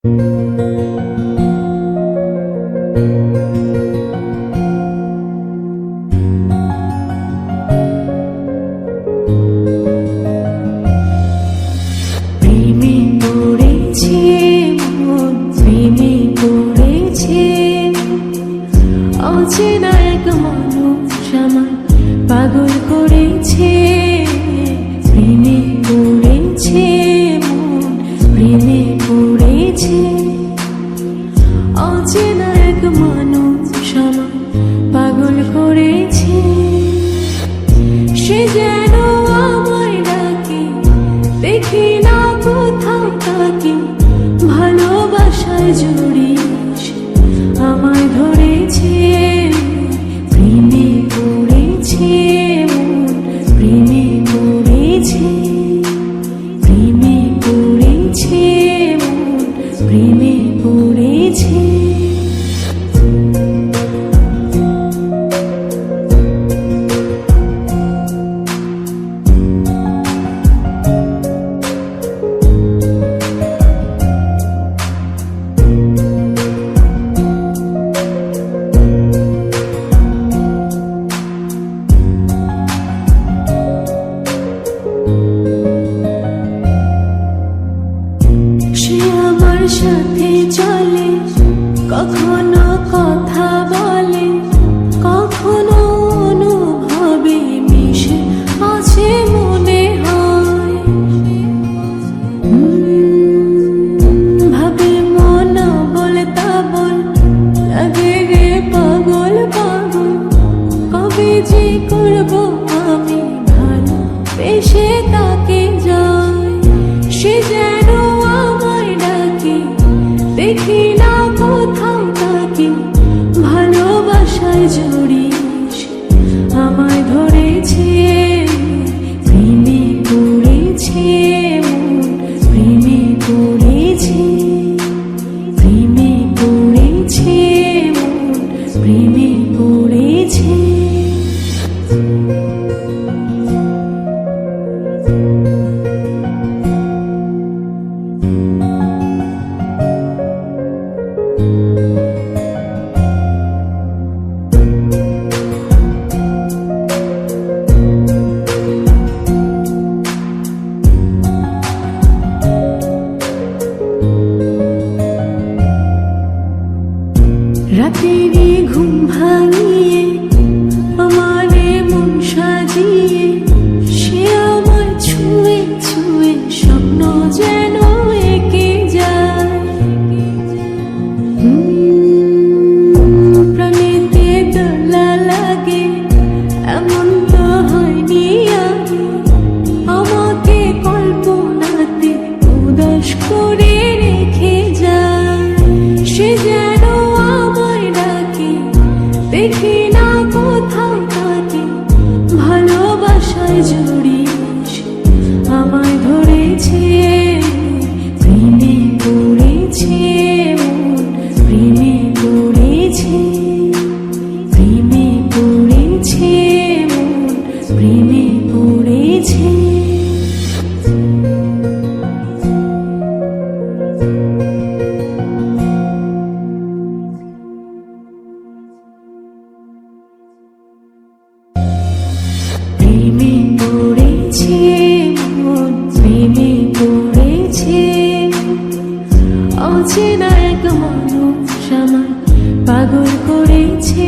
অচেনা এক মানুষ আমায় পাগল করেছে, প্রেমে পড়েছে মন, প্রেমে পড়েছে। অচেনা এক মানুষ আমায় পাগল করেছে, সে যেন আমায় ডাকে, দেখি না কোথাও তাকে, ভালোবাসায় জড়িয়ে আমায় ধরেছে, প্রেমে পড়েছে মন, প্রেমে পড়েছে, প্রেমে পড়েছে মন, প্রেমে পড়েছে। সাথে চলে, কখনো কথা বলে, কখনো অনুভবে মিশে আছে মনে হয়, ভাবে মন বলে তা বল, লাগে রে পাগল পাগল, কবে যে করবো আমি ভালো বেশে তাকে যাই, সে যেন আমায় ডাকে, দেখি না কোথাও তাকে, ভালোবাসায় জড়িয়ে আমায় ধরেছে, প্রেমে পড়েছে মন, প্রেমে পড়েছে, প্রেমে পড়েছে মন, প্রেমে পড়েছে। রাতেরই ঘুম ভাঙিয়ে আমারে মন সাজিয়ে, সে আমায় ছুঁয়ে ছুঁয়ে স্বপ্ন যেন এঁকে যায়, প্রাণেতে দোলা লাগে, এমন তো হয়নি আগে, আমাকে কল্পনাতে উদাস করে রেখে যায়, সে যেন দেখি না কোথাও তাকে, ভালোবাসায় জড়িয়ে আমায় ধরেছে, প্রেমে পড়েছে মন, প্রেমে পড়েছে, প্রেমে পড়েছে মন, প্রেমে পড়েছে। প্রেমে পড়েছে মন, প্রেমে পড়েছে, অচেনা এক মানুষ আমায় পাগল করেছে।